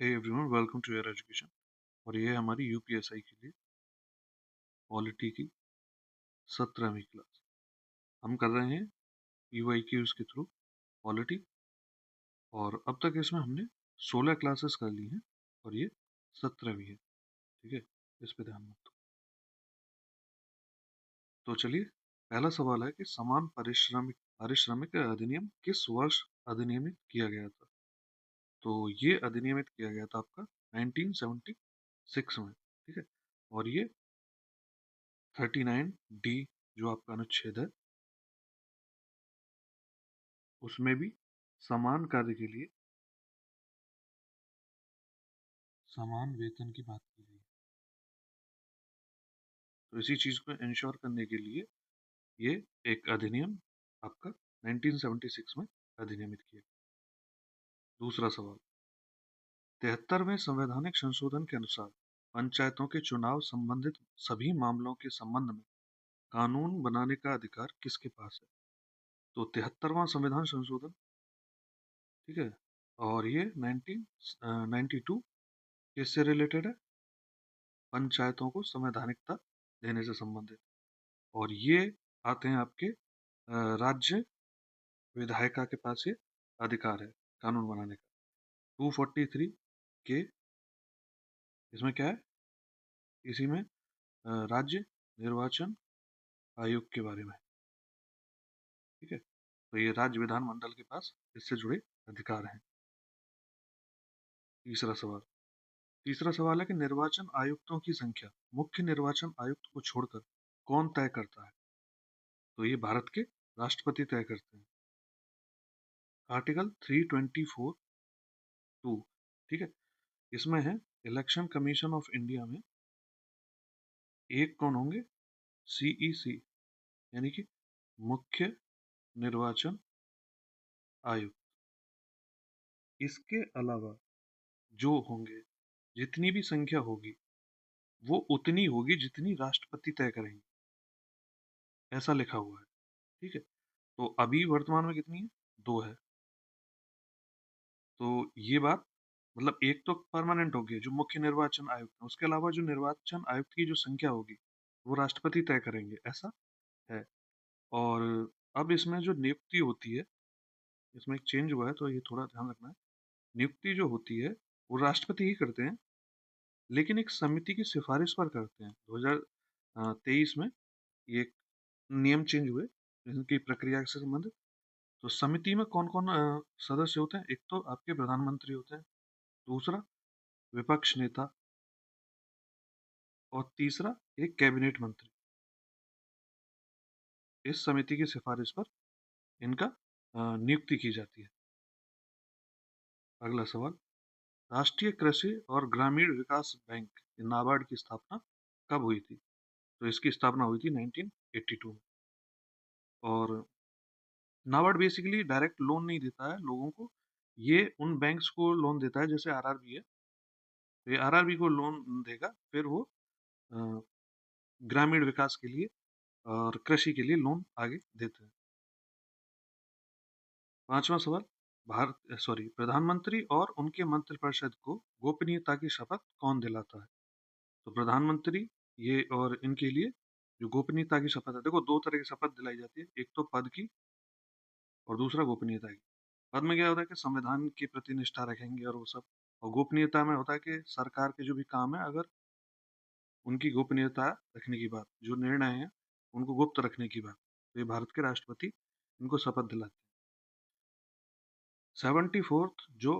Hey everyone, welcome to your education. और ये है हमारी यूपीएसआई के लिए पॉलिटी की 17वीं क्लास। हम कर रहे हैं पीवाईक्यूज के थ्रू पॉलिटी, और अब तक इसमें हमने 16 क्लासेस कर ली हैं और ये 17वीं है। ठीक है, इस पे ध्यान मत दो। तो चलिए, पहला सवाल है कि समान पारिश्रमिक अधिनियम किस वर्ष अधिनियमित किया गया था। तो ये अधिनियमित किया गया था आपका 1976 में। ठीक है, और ये 39D जो आपका अनुच्छेद है, उसमें भी समान कार्य के लिए समान वेतन की बात की गई है। तो इसी चीज को इंश्योर करने के लिए ये एक अधिनियम आपका 1976 में अधिनियमित किया। दूसरा सवाल, 73वें संवैधानिक संशोधन के अनुसार पंचायतों के चुनाव संबंधित सभी मामलों के संबंध में कानून बनाने का अधिकार किसके पास है। तो 73वां संविधान संशोधन, ठीक है, और ये 1992 किससे रिलेटेड है? पंचायतों को संवैधानिकता देने से संबंधित। और ये आते हैं आपके राज्य विधायिका के पास ये अधिकार है कानून बनाने का। 243 के इसमें क्या है? इसी में राज्य निर्वाचन आयोग के बारे में। ठीक है, तो ये राज्य विधानमंडल के पास इससे जुड़े अधिकार हैं। तीसरा सवाल है कि निर्वाचन आयुक्तों की संख्या मुख्य निर्वाचन आयुक्त को छोड़कर कौन तय करता है। तो ये भारत के राष्ट्रपति तय करते हैं। आर्टिकल 324(2), ठीक है, इसमें है इलेक्शन कमीशन ऑफ इंडिया में एक कौन होंगे? सीईसी, यानी कि मुख्य निर्वाचन आयुक्त। इसके अलावा जो होंगे, जितनी भी संख्या होगी वो उतनी होगी जितनी राष्ट्रपति तय करेंगे, ऐसा लिखा हुआ है। ठीक है, तो अभी वर्तमान में कितनी है? 2 है। तो ये बात मतलब एक तो परमानेंट होगी जो मुख्य निर्वाचन आयुक्त है, उसके अलावा जो निर्वाचन आयुक्त की जो संख्या होगी वो राष्ट्रपति तय करेंगे, ऐसा है। और अब इसमें जो नियुक्ति होती है, इसमें एक चेंज हुआ है, तो ये थोड़ा ध्यान रखना है। नियुक्ति जो होती है वो राष्ट्रपति ही करते हैं, लेकिन एक समिति की सिफारिश पर करते हैं। 2023 में ये नियम चेंज हुए इनकी प्रक्रिया से संबंधित। तो समिति में कौन कौन सदस्य होते हैं? एक तो आपके प्रधानमंत्री होते हैं, दूसरा विपक्ष नेता, और तीसरा एक कैबिनेट मंत्री। इस समिति की सिफारिश पर इनका नियुक्ति की जाती है। अगला सवाल, राष्ट्रीय कृषि और ग्रामीण विकास बैंक नाबार्ड की स्थापना कब हुई थी? तो इसकी स्थापना हुई थी 1982 में। और नाबार्ड बेसिकली डायरेक्ट लोन नहीं देता है लोगों को, ये उन बैंक्स को लोन देता है, जैसे आरआरबी है, तो ये आरआरबी को लोन देगा, फिर वो ग्रामीण विकास के लिए और कृषि के लिए लोन आगे देते हैं। पांचवा सवाल, प्रधानमंत्री और उनके मंत्रिपरिषद को गोपनीयता की शपथ कौन दिलाता है? तो प्रधानमंत्री ये और इनके लिए जो गोपनीयता की शपथ है, देखो दो तरह की शपथ दिलाई जाती है, एक तो पद की और दूसरा गोपनीयता की। पद में क्या होता है कि संविधान के प्रति निष्ठा रखेंगे और वो सब, और गोपनीयता में होता है कि सरकार के जो भी काम है, अगर उनकी गोपनीयता रखने की बात, जो निर्णय है उनको गुप्त रखने की बात, तो ये भारत के राष्ट्रपति इनको शपथ दिलाते हैं। 74th जो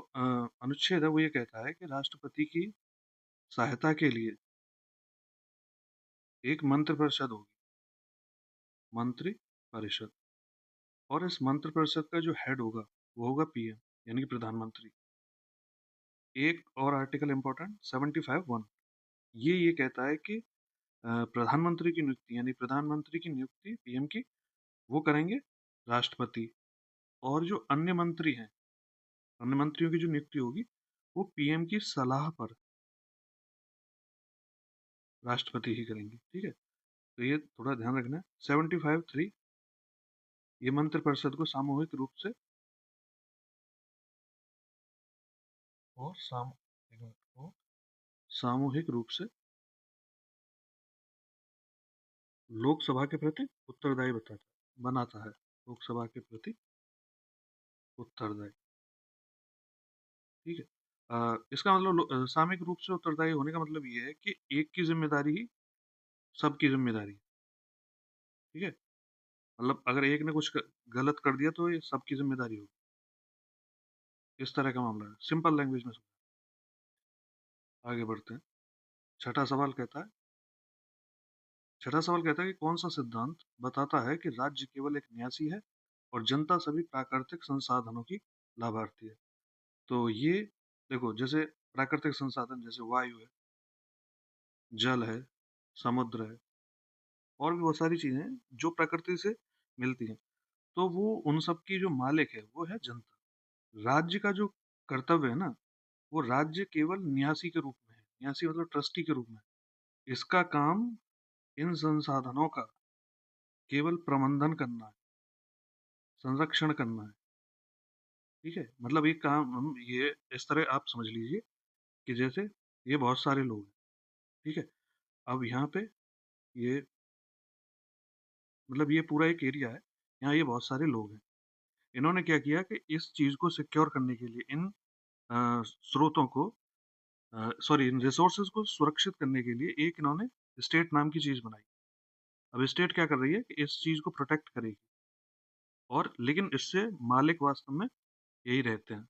अनुच्छेद है वो ये कहता है कि राष्ट्रपति की सहायता के लिए एक मंत्रिपरिषद होगी, मंत्री परिषद, और इस मंत्रिपरिषद का जो हेड होगा वो होगा पीएम, यानी कि प्रधानमंत्री। एक और आर्टिकल इंपॉर्टेंट 75(1), ये कहता है कि प्रधानमंत्री की नियुक्ति, यानी प्रधानमंत्री की नियुक्ति पीएम की, वो करेंगे राष्ट्रपति, और जो अन्य मंत्री हैं, अन्य मंत्रियों की जो नियुक्ति होगी वो पीएम की सलाह पर राष्ट्रपति ही करेंगे। ठीक है, तो ये थोड़ा ध्यान रखना है। 75(3), ये मंत्रिपरिषद को सामूहिक रूप से और सामूहिक रूप से लोकसभा के प्रति उत्तरदायी बनाता है। लोकसभा के प्रति उत्तरदायी। ठीक है। इसका मतलब सामूहिक रूप से उत्तरदायी होने का मतलब ये है कि एक की जिम्मेदारी ही सबकी जिम्मेदारी है। ठीक है। मतलब अगर एक ने कुछ गलत कर दिया तो ये सबकी जिम्मेदारी होगी। इस तरह का मामला है, सिंपल लैंग्वेज में। आगे बढ़ते हैं। छठा सवाल कहता है छठा सवाल कहता है कि कौन सा सिद्धांत बताता है कि राज्य केवल एक न्यासी है और जनता सभी प्राकृतिक संसाधनों की लाभार्थी है। तो ये देखो, जैसे प्राकृतिक संसाधन जैसे वायु है, जल है, समुद्र है, और भी बहुत सारी चीजें हैं जो प्रकृति से मिलती हैं, तो वो उन सब की जो मालिक है वो है जनता। राज्य का जो कर्तव्य है ना, वो राज्य केवल न्यासी के रूप में है। न्यासी मतलब ट्रस्टी के रूप में। इसका काम इन संसाधनों का केवल प्रबंधन करना है, संरक्षण करना है। ठीक है। मतलब ये काम हम ये इस तरह आप समझ लीजिए कि जैसे ये बहुत सारे लोग हैं। ठीक है। अब यहाँ पे ये मतलब ये पूरा एक एरिया है, यहाँ ये बहुत सारे लोग हैं। इन्होंने क्या किया कि इस चीज को सिक्योर करने के लिए इन स्रोतों को सॉरी इन रिसोर्सेज को सुरक्षित करने के लिए एक इन्होंने स्टेट नाम की चीज बनाई। अब स्टेट क्या कर रही है कि इस चीज को प्रोटेक्ट करेगी, और लेकिन इससे मालिक वास्तव में यही रहते हैं,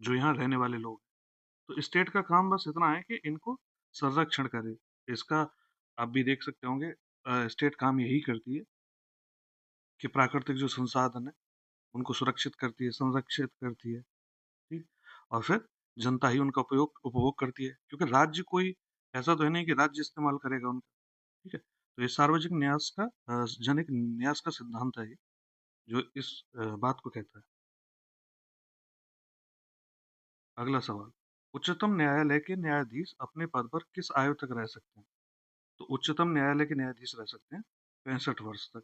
जो यहाँ रहने वाले लोग। तो स्टेट का काम बस इतना है कि इनको संरक्षण करे। इसका आप भी देख सकते होंगे, स्टेट काम यही करती है कि प्राकृतिक जो संसाधन है उनको सुरक्षित करती है, संरक्षित करती है। ठीक। और फिर जनता ही उनका उपयोग उपभोग करती है, क्योंकि राज्य कोई ऐसा तो है नहीं कि राज्य इस्तेमाल करेगा उनका। ठीक है। तो ये सार्वजनिक न्यास का जनक न्यास का सिद्धांत है ये, जो इस बात को कहता है। अगला सवाल, उच्चतम न्यायालय के न्यायाधीश अपने पद पर किस आयु तक रह सकते हैं? तो उच्चतम न्यायालय के न्यायाधीश रह सकते हैं 65 वर्ष तक।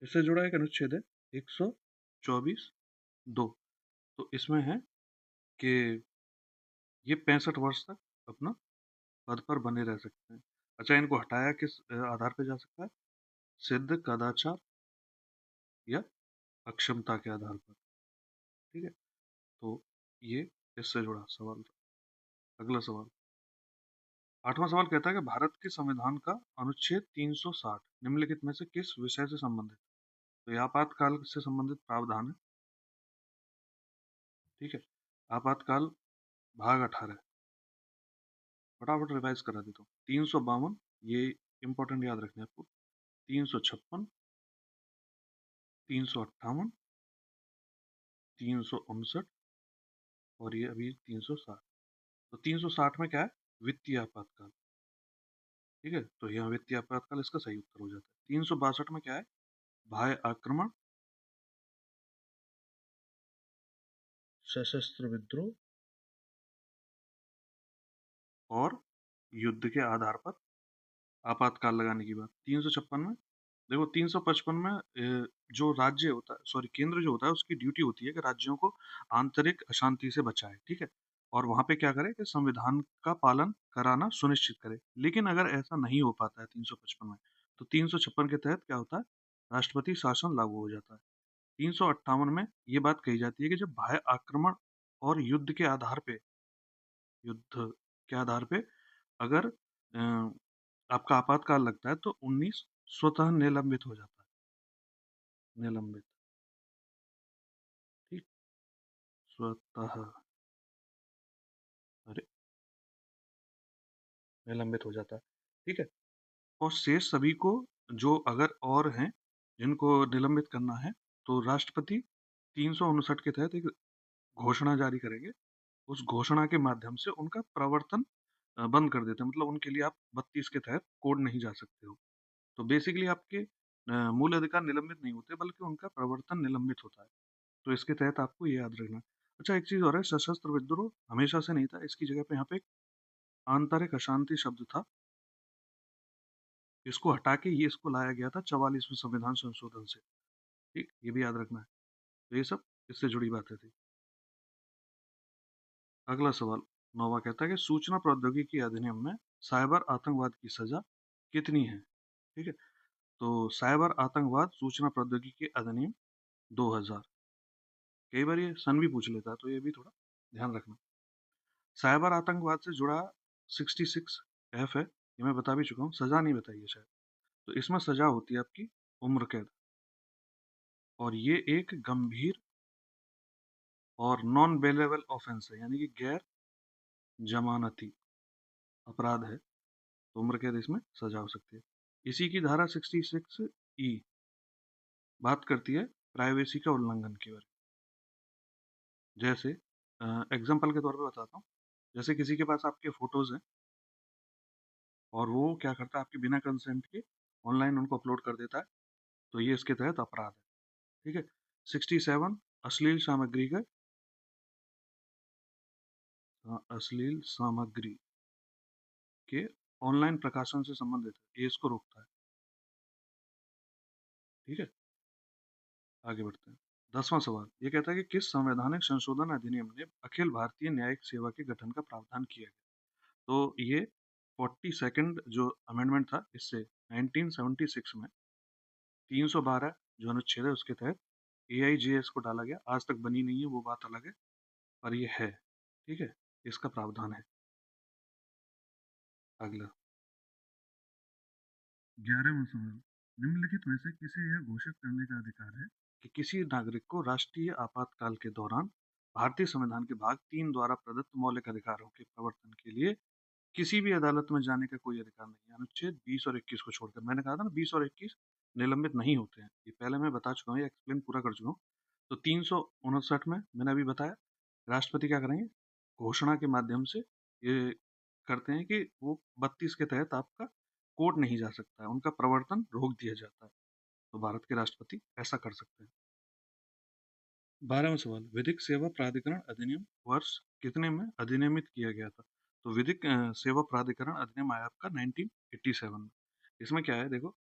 इससे जुड़ा एक अनुच्छेद है 124(2). तो इसमें है कि ये 65 वर्ष तक अपना पद पर बने रह सकते हैं। अच्छा, इनको हटाया किस आधार पर जा सकता है? सिद्ध कदाचार या अक्षमता के आधार पर। ठीक है। तो ये इससे जुड़ा सवाल था। अगला सवाल, आठवां सवाल कहता है कि भारत के संविधान का अनुच्छेद 360 निम्नलिखित में से किस विषय से संबंधित? तो ये आपातकाल से संबंधित प्रावधान है। ठीक है। आपातकाल भाग 18। फटाफट रिवाइज करा देता हूँ। 352, ये इंपॉर्टेंट याद रखना है आपको। 356, 358, 359, और ये अभी 360। तो 360 में क्या है? वित्तीय आपातकाल। ठीक है। तो यहाँ वित्तीय आपातकाल इसका सही उत्तर हो जाता है। 362 में क्या है? बाह्य आक्रमण, सशस्त्र विद्रोह और युद्ध के आधार पर आपातकाल लगाने की बात। 356 में देखो, 355 में जो राज्य होता है, सॉरी केंद्र जो होता है, उसकी ड्यूटी होती है कि राज्यों को आंतरिक अशांति से बचाए। ठीक है। और वहां पे क्या करे कि संविधान का पालन कराना सुनिश्चित करे। लेकिन अगर ऐसा नहीं हो पाता है 355 में, तो 356 के तहत क्या होता है? राष्ट्रपति शासन लागू हो जाता है। 358 में ये बात कही जाती है कि जब बाह्य आक्रमण और युद्ध के आधार पे अगर आपका आपातकाल लगता है, तो 19 स्वतः निलंबित हो जाता है। निलंबित। ठीक। स्वतः, अरे, निलंबित हो जाता है। ठीक है। और शेष सभी को, जो अगर और हैं जिनको निलंबित करना है, तो राष्ट्रपति 359 के तहत एक घोषणा जारी करेंगे। उस घोषणा के माध्यम से उनका प्रवर्तन बंद कर देते हैं। मतलब उनके लिए आप 32 के तहत कोर्ट नहीं जा सकते हो। तो बेसिकली आपके मूल अधिकार निलंबित नहीं होते, बल्कि उनका प्रवर्तन निलंबित होता है। तो इसके तहत आपको ये याद रखना। अच्छा, एक चीज और है, सशस्त्र विद्रोह हमेशा से नहीं था। इसकी जगह पे यहाँ पे एक आंतरिक अशांति शब्द था, इसको हटा के ये इसको लाया गया था 44वें संविधान संशोधन से। ठीक, ये भी याद रखना है। तो ये सब इससे जुड़ी बातें थी। अगला सवाल, नौवा कहता है कि सूचना प्रौद्योगिकी अधिनियम में साइबर आतंकवाद की सजा कितनी है? ठीक है, तो साइबर आतंकवाद सूचना प्रौद्योगिकी अधिनियम 2000, कई बार ये सन भी पूछ लेता है, तो ये भी थोड़ा ध्यान रखना। साइबर आतंकवाद से जुड़ा 66F है, ये मैं बता भी चुका हूँ, सजा नहीं बताई है शायद। तो इसमें सजा होती है आपकी उम्र कैद, और ये एक गंभीर और नॉन बेलेबल ऑफेंस है, यानी कि गैर जमानती अपराध है, तो उम्र कैद इसमें सजा हो सकती है। इसी की धारा 66E बात करती है प्राइवेसी का उल्लंघन के बारे में। जैसे एग्जाम्पल के तौर पे बताता हूँ, जैसे किसी के पास आपके फोटोज हैं और वो क्या करता है, आपके बिना कंसेंट के ऑनलाइन उनको अपलोड कर देता है, तो ये इसके तहत अपराध है। ठीक है, 67 अश्लील सामग्री का अश्लील सामग्री के ऑनलाइन प्रकाशन से संबंधित है, ये इसको रोकता है। ठीक है, आगे बढ़ते हैं। 10वां सवाल ये कहता है कि किस संवैधानिक संशोधन अधिनियम ने अखिल भारतीय न्यायिक सेवा के गठन का प्रावधान किया गया? तो ये 42nd जो अमेंडमेंट था, इससे 1976 में 312 जो अनुच्छेद है उसके तहत AIGS को डाला गया। आज तक बनी नहीं है, वो बात अलग है, पर ये है। ठीक है, इसका प्रावधान है। अगला 11वां सवाल, निम्नलिखित में से किसे यह घोषित करने का अधिकार है कि किसी नागरिक को राष्ट्रीय आपातकाल के दौरान भारतीय संविधान के भाग 3 द्वारा प्रदत्त मौलिक अधिकारों के प्रवर्तन के लिए किसी भी अदालत में जाने का कोई अधिकार नहीं है? अनुच्छेद 20 और 21 को छोड़कर। मैंने कहा था ना 20 और 21 निलंबित नहीं होते हैं, ये पहले मैं बता चुका हूँ, ये एक्सप्लेन पूरा कर चुका हूँ। तो 359 में मैंने अभी बताया, राष्ट्रपति क्या करेंगे, घोषणा के माध्यम से ये करते हैं कि वो 32 के तहत आपका कोर्ट नहीं जा सकता है, उनका प्रवर्तन रोक दिया जाता है। तो भारत के राष्ट्रपति ऐसा कर सकते हैं। 12वां सवाल, विधिक सेवा प्राधिकरण अधिनियम वर्ष कितने में अधिनियमित किया गया था? तो विधिक सेवा प्राधिकरण अधिनियम आया आपका 1987 में। इसमें क्या है देखो,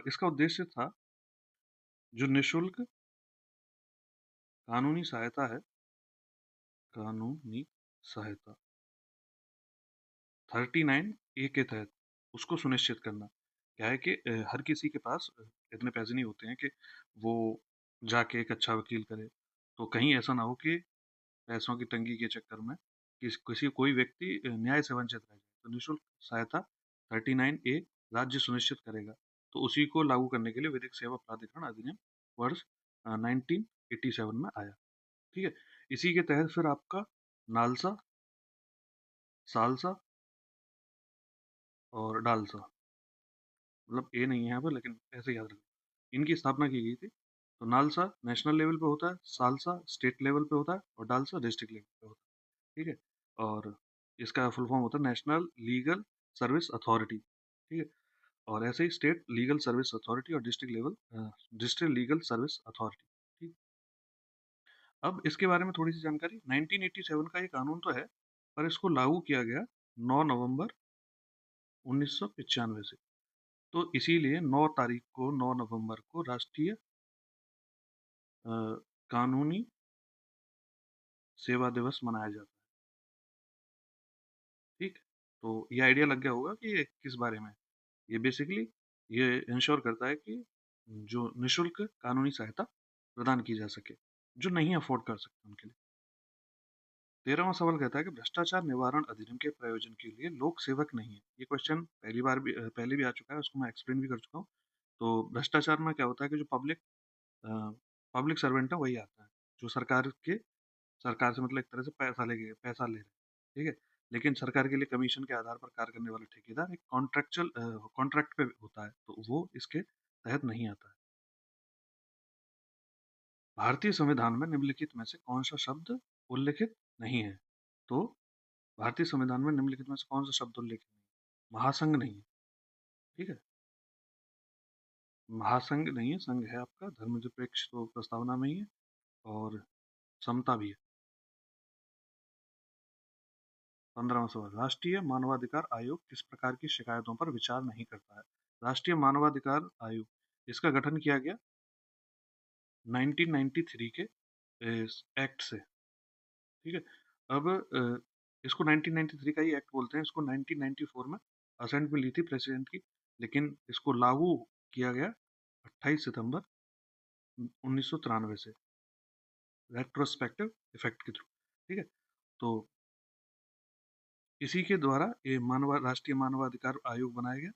इसका उद्देश्य था जो निशुल्क कानूनी सहायता है, कानूनी सहायता 39A के तहत उसको सुनिश्चित करना। क्या है कि हर किसी के पास इतने पैसे नहीं होते हैं कि वो जाके एक अच्छा वकील करे, तो कहीं ऐसा ना हो कि पैसों की तंगी के चक्कर में किसी कोई व्यक्ति न्याय से वंचित रह जाए। तो निःशुल्क सहायता 39A राज्य सुनिश्चित करेगा, तो उसी को लागू करने के लिए विधिक सेवा प्राधिकरण अधिनियम वर्ष 1987 में आया। ठीक है, इसी के तहत फिर आपका नालसा, सालसा और डालसा, मतलब ए नहीं है यहाँ पर, लेकिन ऐसे याद रखो, इनकी स्थापना की गई थी। तो नालसा नेशनल लेवल पे होता है, सालसा स्टेट लेवल पे होता है, और डालसा डिस्ट्रिक्ट लेवल पे होता है। ठीक है, और इसका फुल फॉर्म होता है नेशनल लीगल सर्विस अथॉरिटी। ठीक है, और ऐसे ही स्टेट लीगल सर्विस अथॉरिटी और डिस्ट्रिक्ट लीगल सर्विस अथॉरिटी। ठीक, अब इसके बारे में थोड़ी सी जानकारी। 1987 का ये कानून तो है, पर इसको लागू किया गया 9 नवंबर 1995 से। तो इसीलिए 9 तारीख को, 9 नवंबर को राष्ट्रीय अ, कानूनी सेवा दिवस मनाया जाता है। ठीक, तो ये आइडिया लग गया होगा कि ये किस बारे में है। ये बेसिकली ये इंश्योर करता है कि जो निशुल्क कानूनी सहायता प्रदान की जा सके, जो नहीं अफोर्ड कर सकते उनके लिए। 13वां सवाल कहता है कि भ्रष्टाचार निवारण अधिनियम के प्रयोजन के लिए लोक सेवक नहीं है। ये क्वेश्चन पहले भी आ चुका है, उसको मैं एक्सप्लेन भी कर चुका हूँ। तो भ्रष्टाचार में क्या होता है कि जो पब्लिक सर्वेंट है वही आता है, जो सरकार से मतलब एक तरह से पैसा ले रहे हैं। ठीक है, लेकिन सरकार के लिए कमीशन के आधार पर कार्य करने वाला ठेकेदार एक कॉन्ट्रैक्ट पे होता है, तो वो इसके तहत नहीं आता है। भारतीय संविधान में निम्नलिखित में से कौन सा शब्द उल्लिखित नहीं है? तो भारतीय संविधान में निम्नलिखित में से कौन सा शब्द उल्लिखित नहीं है? महासंघ नहीं है। ठीक है, महासंघ नहीं है, संघ है आपका धर्मनिरपेक्ष, तो प्रस्तावना में ही है, और समता भी है। 15वां सवाल, राष्ट्रीय मानवाधिकार आयोग किस प्रकार की शिकायतों पर विचार नहीं करता है? राष्ट्रीय मानवाधिकार आयोग, इसका गठन किया गया 1993 के एक्ट से। ठीक है, अब इसको 1993 का ही एक्ट बोलते हैं। इसको 1994 में असेंट में ली थी प्रेसिडेंट की, लेकिन इसको लागू किया गया 28 सितंबर 1993 से, रेट्रोस्पेक्टिव इफेक्ट के थ्रू। ठीक है, तो इसी के द्वारा ये राष्ट्रीय मानवाधिकार आयोग बनाया गया।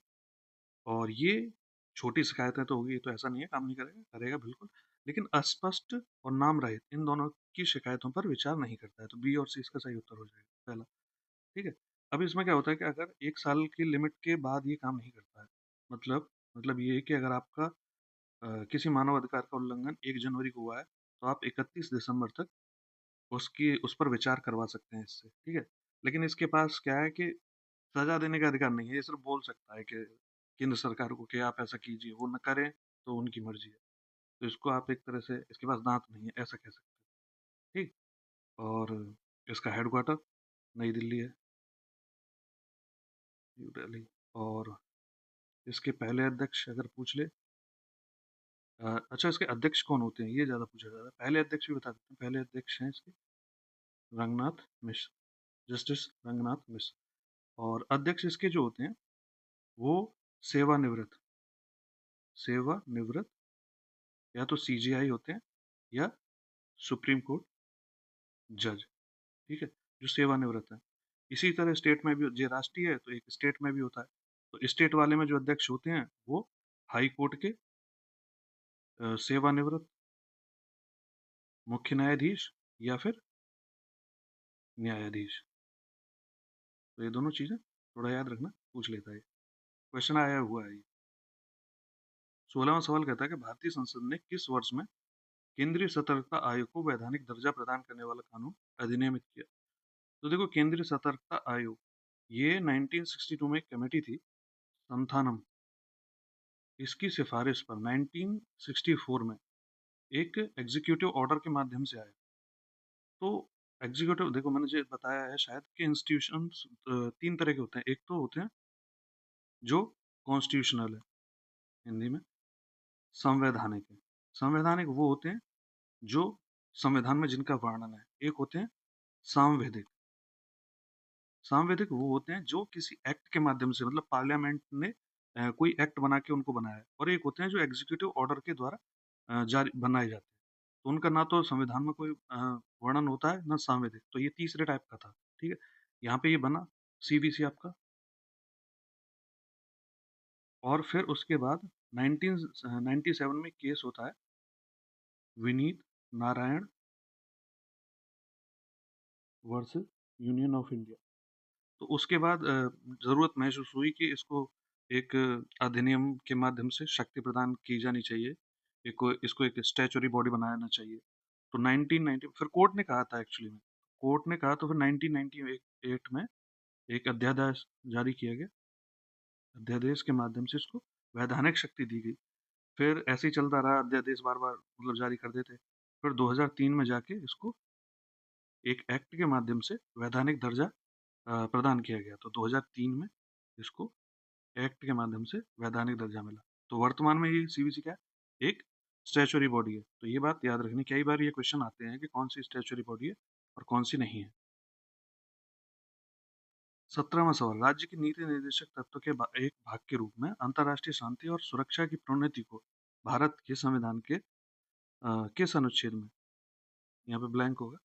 और ये छोटी शिकायतें तो होगी, ये तो ऐसा नहीं है काम नहीं करेगा, करेगा बिल्कुल, लेकिन अस्पष्ट और नाम रहित इन दोनों की शिकायतों पर विचार नहीं करता है। तो बी और सी इसका सही उत्तर हो जाएगा पहला। ठीक है, अब इसमें क्या होता है कि अगर 1 साल की लिमिट के बाद ये काम नहीं करता है, मतलब ये है कि अगर आपका किसी मानव अधिकार का उल्लंघन 1 जनवरी को हुआ है, तो आप 31 दिसंबर तक उस पर विचार करवा सकते हैं इससे। ठीक है, लेकिन इसके पास क्या है कि सजा देने का अधिकार नहीं है। ये सिर्फ बोल सकता है कि केंद्र सरकार को कि आप ऐसा कीजिए, वो न करें तो उनकी मर्जी है। तो इसको आप एक तरह से, इसके पास दांत नहीं है ऐसा कह सकते हैं। ठीक, और इसका हेडक्वार्टर नई दिल्ली है, न्यू दिल्ली। और इसके पहले अध्यक्ष अगर पूछ ले, अच्छा इसके अध्यक्ष कौन होते हैं ये ज्यादा पूछा जाता है। पहले अध्यक्ष भी बता देते हैं। पहले अध्यक्ष हैं इसके रंगनाथ मिश्र, जस्टिस रंगनाथ मिश्र। और अध्यक्ष इसके जो होते हैं वो सेवानिवृत्त सेवानिवृत्त या तो सीजीआई होते हैं या सुप्रीम कोर्ट जज। ठीक है, जो सेवानिवृत्त है। इसी तरह स्टेट में भी, जो राष्ट्रीय है तो एक स्टेट में भी होता है। तो स्टेट वाले में जो अध्यक्ष होते हैं वो हाई कोर्ट के सेवानिवृत्त मुख्य न्यायाधीश या फिर न्यायाधीश। तो ये दोनों चीजें थोड़ा याद रखना, पूछ लेता है, क्वेश्चन आया हुआ है ये। 16वां सवाल कहता है कि भारतीय संसद ने किस वर्ष में केंद्रीय सतर्कता आयोग को वैधानिक दर्जा प्रदान करने वाला कानून अधिनियमित किया। तो देखो, केंद्रीय सतर्कता आयोग ये 1962 में एक कमेटी थी, संथानम। इसकी सिफारिश पर 1964 में एक एग्जीक्यूटिव ऑर्डर के माध्यम से आया। तो एग्जीक्यूटिव, देखो मैंने जो बताया है शायद कि इंस्टीट्यूशंस 3 तरह के होते हैं। एक तो होते हैं जो कॉन्स्टिट्यूशनल है, हिंदी में संवैधानिक है। संवैधानिक वो होते हैं जो संविधान में जिनका वर्णन है। एक होते हैं सांविधिक। सांविधिक वो होते हैं जो किसी एक्ट के माध्यम से, मतलब पार्लियामेंट ने कोई एक्ट बना के उनको बनाया है। और एक होते हैं जो एग्जीक्यूटिव ऑर्डर के द्वारा जारी बनाए जाते हैं। तो उनका ना तो संविधान में कोई वर्णन होता है ना सांविधिक। तो ये तीसरे टाइप का था। ठीक है, यहाँ पे ये बना सीवीसी आपका। और फिर उसके बाद 1997 में केस होता है Vineet Narayan versus union of India. तो उसके बाद जरूरत महसूस हुई कि इसको एक अधिनियम के माध्यम से शक्ति प्रदान की जानी चाहिए, इसको एक स्टैचुरी बॉडी बनाना चाहिए। तो 1990 फिर कोर्ट ने कहा था, एक्चुअली में कोर्ट ने कहा, तो फिर 1998 में एक अध्यादेश जारी किया गया। अध्यादेश के माध्यम से इसको वैधानिक शक्ति दी गई। फिर ऐसे ही चलता रहा, अध्यादेश बार बार मतलब जारी कर देते। फिर 2003 में जाके इसको एक एक्ट के माध्यम से वैधानिक दर्जा प्रदान किया गया। तो 2003 में इसको एक्ट के माध्यम से वैधानिक दर्जा मिला। तो वर्तमान में ये सीवीसी क्या है, एक स्टैचुरी बॉडी है। तो ये बात याद रखनी, कई बार ये क्वेश्चन आते हैं कि कौन सी स्टैचुरी बॉडी है और कौन सी नहीं है। 17वां सवाल, राज्य की नीति निर्देशक तत्व के एक भाग के रूप में अंतर्राष्ट्रीय शांति और सुरक्षा की प्रोन्नति को भारत के संविधान के किस अनुच्छेद में, यहाँ पे ब्लैंक होगा,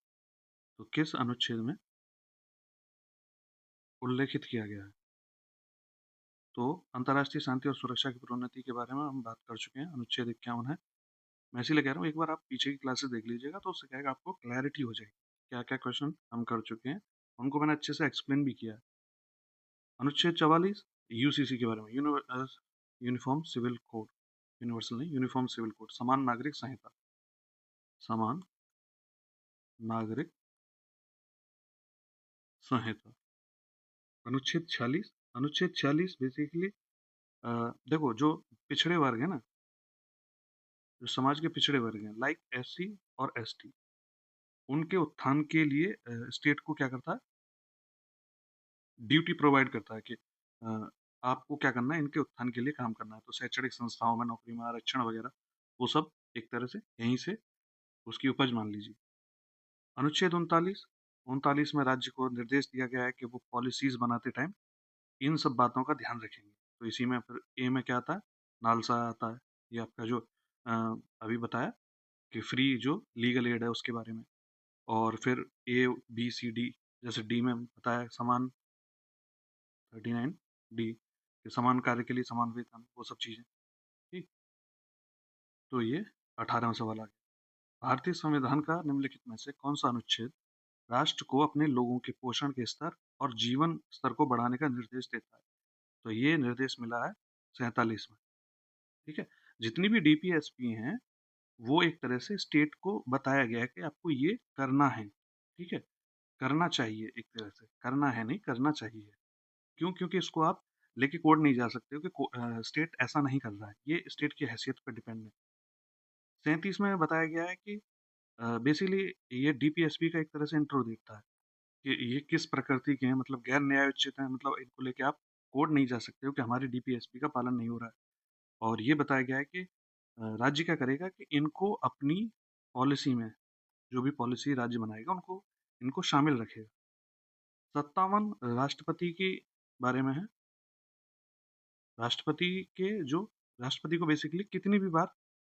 तो किस अनुच्छेद में उल्लेखित किया गया है। तो अंतर्राष्ट्रीय शांति और सुरक्षा की प्रोन्नति के बारे में हम बात कर चुके हैं, अनुच्छेद 51 है। मैं इसीलिए कह रहा हूँ एक बार आप पीछे की क्लासेस देख लीजिएगा, तो उससे क्या है कि आपको क्लैरिटी हो जाएगी क्या क्या क्वेश्चन हम कर चुके हैं, उनको मैंने अच्छे से एक्सप्लेन भी किया है। अनुच्छेद 44 यूसीसी के बारे में, यूनिफॉर्म सिविल कोड, यूनिवर्सल नहीं, यूनिफॉर्म सिविल कोड, समान नागरिक संहिता, समान नागरिक संहिता। अनुच्छेद 46 बेसिकली देखो, जो पिछड़े वर्ग है ना, जो समाज के पिछड़े वर्ग हैं, लाइक एससी और एसटी, उनके उत्थान के लिए स्टेट को क्या करता है, ड्यूटी प्रोवाइड करता है कि आपको क्या करना है, इनके उत्थान के लिए काम करना है। तो शैक्षणिक संस्थाओं में नौकरी में आरक्षण वगैरह, वो सब एक तरह से यहीं से उसकी उपज मान लीजिए। अनुच्छेद 39 39 में राज्य को निर्देश दिया गया है कि वो पॉलिसीज बनाते टाइम इन सब बातों का ध्यान रखेंगे। तो इसी में फिर ए में क्या आता है, नालसा आता है, ये आपका जो अ, अभी बताया कि फ्री जो लीगल एड है उसके बारे में। और फिर ए बी सी डी, जैसे डी में बताया समान, 39 डी कि समान कार्य के लिए समान वेतन, वो सब चीजें। ठीक, तो ये 18वां सवाल आ गया। भारतीय संविधान का निम्नलिखित में से कौन सा अनुच्छेद राष्ट्र को अपने लोगों के पोषण के स्तर और जीवन स्तर को बढ़ाने का निर्देश देता है? तो ये निर्देश मिला है 47 में। ठीक है, जितनी भी डीपीएसपी हैं वो एक तरह से स्टेट को बताया गया है कि आपको ये करना है। ठीक है, करना चाहिए, एक तरह से करना है नहीं, करना चाहिए। क्यों? क्योंकि इसको आप लेके कोर्ट नहीं जा सकते हो कि स्टेट ऐसा नहीं कर रहा है, ये स्टेट की हैसियत पर डिपेंड है। 37 में बताया गया है कि बेसिकली ये डीपीएसपी का एक तरह से इंट्रो देता है कि ये किस प्रकृति के हैं, मतलब गैर न्यायोचित हैं, मतलब इनको लेके आप कोर्ट नहीं जा सकते हो कि हमारी डीपीएसपी का पालन नहीं हो रहा है। और ये बताया गया है कि राज्य क्या करेगा कि इनको अपनी पॉलिसी में, जो भी पॉलिसी राज्य बनाएगा उनको इनको शामिल रखेगा। 57 राष्ट्रपति के बारे में है। राष्ट्रपति के जो राष्ट्रपति को बेसिकली कितनी भी बार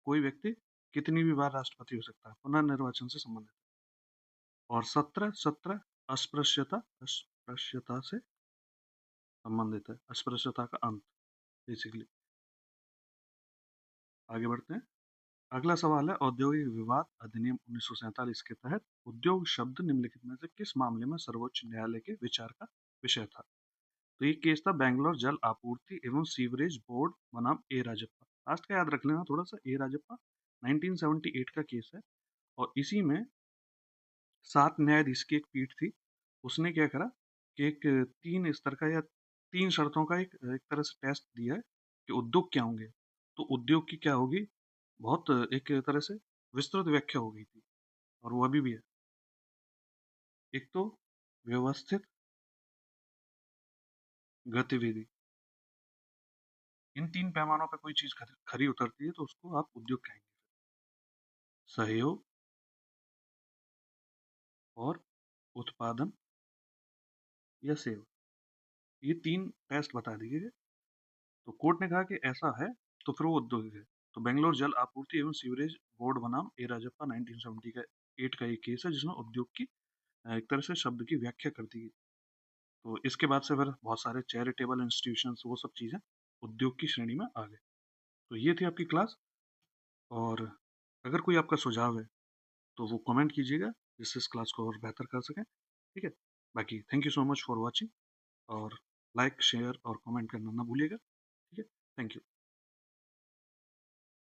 कोई व्यक्ति कितनी भी बार राष्ट्रपति हो सकता है, पुनर्निर्वाचन से संबंधित। और 17 अस्पृश्यता से संबंधित है, अस्पृश्यता का अंत बेसिकली। आगे बढ़ते हैं। अगला सवाल है, औद्योगिक विवाद अधिनियम 1947 के तहत उद्योग शब्द निम्नलिखित में से किस मामले में सर्वोच्च न्यायालय के विचार का विषय था? तो ये केस था बेंगलोर जल आपूर्ति एवं सीवरेज बोर्ड बनाम ए राजप्पा। लास्ट का याद रख लेना थोड़ा सा, ए राजप्पा 1978 का केस है। और इसी में 7 न्यायाधीश की एक पीठ थी। उसने क्या करा कि एक 3 स्तर का या 3 शर्तों का एक एक तरह से टेस्ट दिया है कि उद्योग क्या होंगे। तो उद्योग की क्या होगी, बहुत एक तरह से विस्तृत व्याख्या हो गई थी, और वो अभी भी है। एक तो व्यवस्थित गतिविधि, इन 3 पैमानों पे कोई चीज खरी उतरती है तो उसको आप उद्योग कहेंगे। सहयोग और उत्पादन या सेवा, ये 3 टेस्ट बता दिए गए। तो कोर्ट ने कहा कि ऐसा है तो फिर वो उद्योग है। तो बेंगलोर जल आपूर्ति एवं सीवरेज बोर्ड बनाम ए राजप्पा 1970 का 8 का एक केस है जिसमें उद्योग की एक तरह से शब्द की व्याख्या कर दी गई। तो इसके बाद से फिर बहुत सारे चैरिटेबल इंस्टीट्यूशंस वो सब चीज़ें उद्योग की श्रेणी में आ गए। तो ये थी आपकी क्लास। और अगर कोई आपका सुझाव है तो वो कमेंट कीजिएगा जिससे इस क्लास को और बेहतर कर सकें। ठीक है, बाकी thank you so much for watching, और लाइक शेयर और कमेंट करना ना भूलिएगा।